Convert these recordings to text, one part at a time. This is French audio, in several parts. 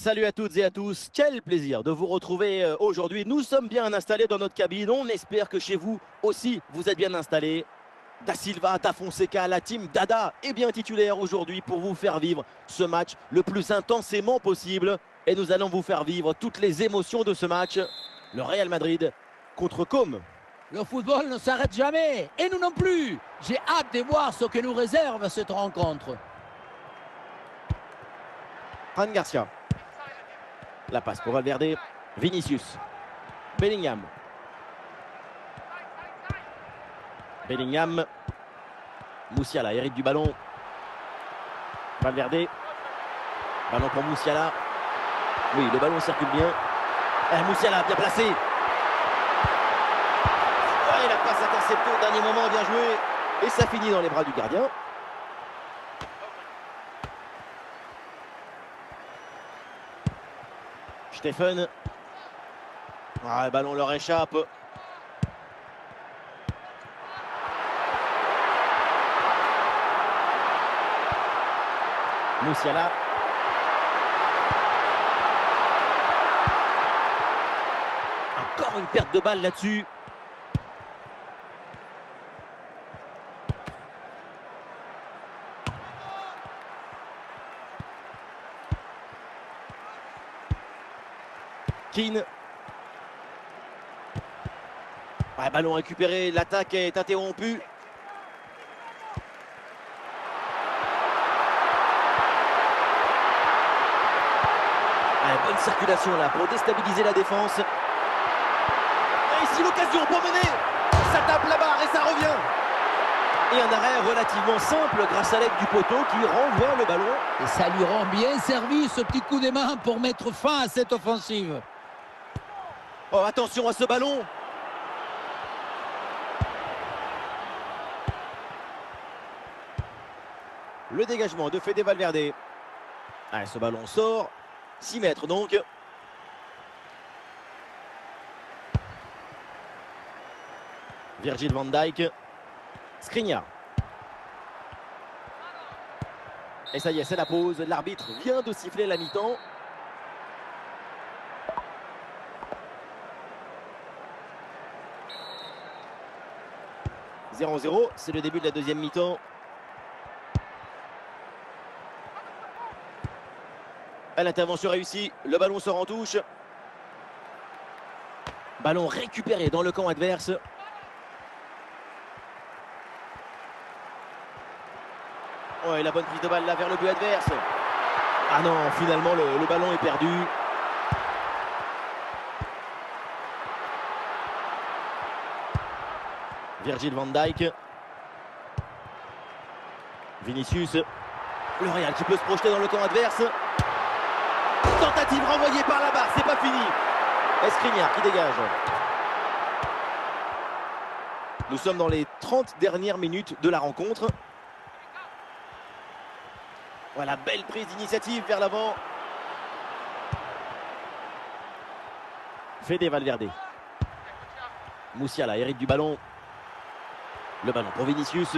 Salut à toutes et à tous, quel plaisir de vous retrouver aujourd'hui. Nous sommes bien installés dans notre cabine, on espère que chez vous aussi vous êtes bien installés. Da Silva, Da Fonseca, la team Dada est bien titulaire aujourd'hui pour vous faire vivre ce match le plus intensément possible. Et nous allons vous faire vivre toutes les émotions de ce match. Le Real Madrid contre Com. Le football ne s'arrête jamais, et nous non plus. J'ai hâte de voir ce que nous réserve cette rencontre. Fran Garcia. La passe pour Valverde. Vinicius. Bellingham. Bellingham. Musiala hérite du ballon. Valverde. Ballon pour Musiala. Oui, le ballon circule bien. Musiala bien placé. Ouais, la passe interceptée au dernier moment, bien joué. Et ça finit dans les bras du gardien. Stephen. Ah, le ballon leur échappe. Musiala. Encore une perte de balle là-dessus. Keane. Ouais, ballon récupéré, l'attaque est interrompue. Ouais, bonne circulation là pour déstabiliser la défense. Et ici l'occasion pour mener. Ça tape la barre et ça revient. Et un arrêt relativement simple grâce à l'aide du poteau qui renvoie le ballon. Et ça lui rend bien servi ce petit coup de main pour mettre fin à cette offensive. Oh, attention à ce ballon. Le dégagement de Fede Valverde. Ah, ce ballon sort. 6 mètres donc. Virgil van Dijk. Skriniar. Et ça y est, c'est la pause. L'arbitre vient de siffler la mi-temps. « 0-0, c'est le début de la deuxième mi-temps. L'intervention réussie, le ballon sort en touche. Ballon récupéré dans le camp adverse. Oh, et la bonne prise de balle là vers le but adverse. Ah non, finalement le ballon est perdu. Virgil van Dijk. Vinicius. Le Real qui peut se projeter dans le camp adverse. Tentative renvoyée par la barre, c'est pas fini. Skriniar qui dégage. Nous sommes dans les 30 dernières minutes de la rencontre. Voilà, belle prise d'initiative vers l'avant. Fede Valverde. Musiala hérite du ballon. Le ballon pour Vinicius.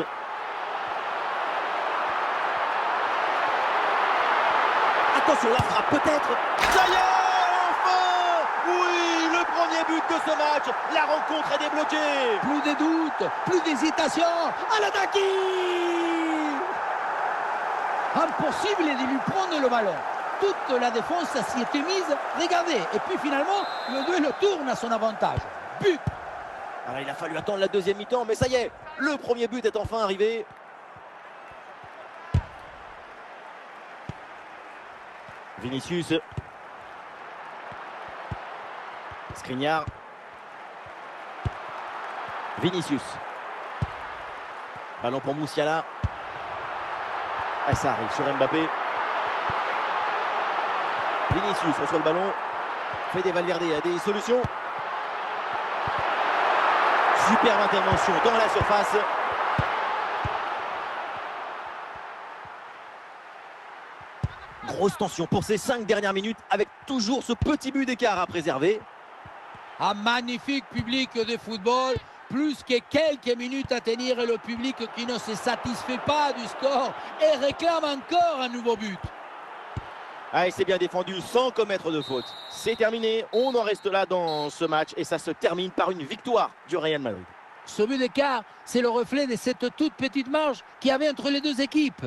Attention, la frappe peut-être. Ça y est, enfin! Oui, le premier but de ce match. La rencontre est débloquée. Plus de doutes, plus d'hésitation. À l'attaque! Impossible de lui prendre le ballon. Toute la défense s'y était mise. Regardez. Et puis finalement, le duel tourne à son avantage. But! Alors, il a fallu attendre la deuxième mi-temps, mais ça y est, le premier but est enfin arrivé. Vinicius. Skriniar. Vinicius. Ballon pour Musiala. Et ça arrive sur Mbappé. Vinicius reçoit le ballon. Fede Valverde a des solutions. Superbe intervention dans la surface. Grosse tension pour ces 5 dernières minutes avec toujours ce petit but d'écart à préserver. Un magnifique public de football. Plus que quelques minutes à tenir et le public qui ne se satisfait pas du score et réclame encore un nouveau but. Ah, et c'est bien défendu sans commettre de faute. C'est terminé, on en reste là dans ce match et ça se termine par une victoire du Real Madrid. Ce but d'écart, c'est le reflet de cette toute petite marge qu'il y avait entre les deux équipes.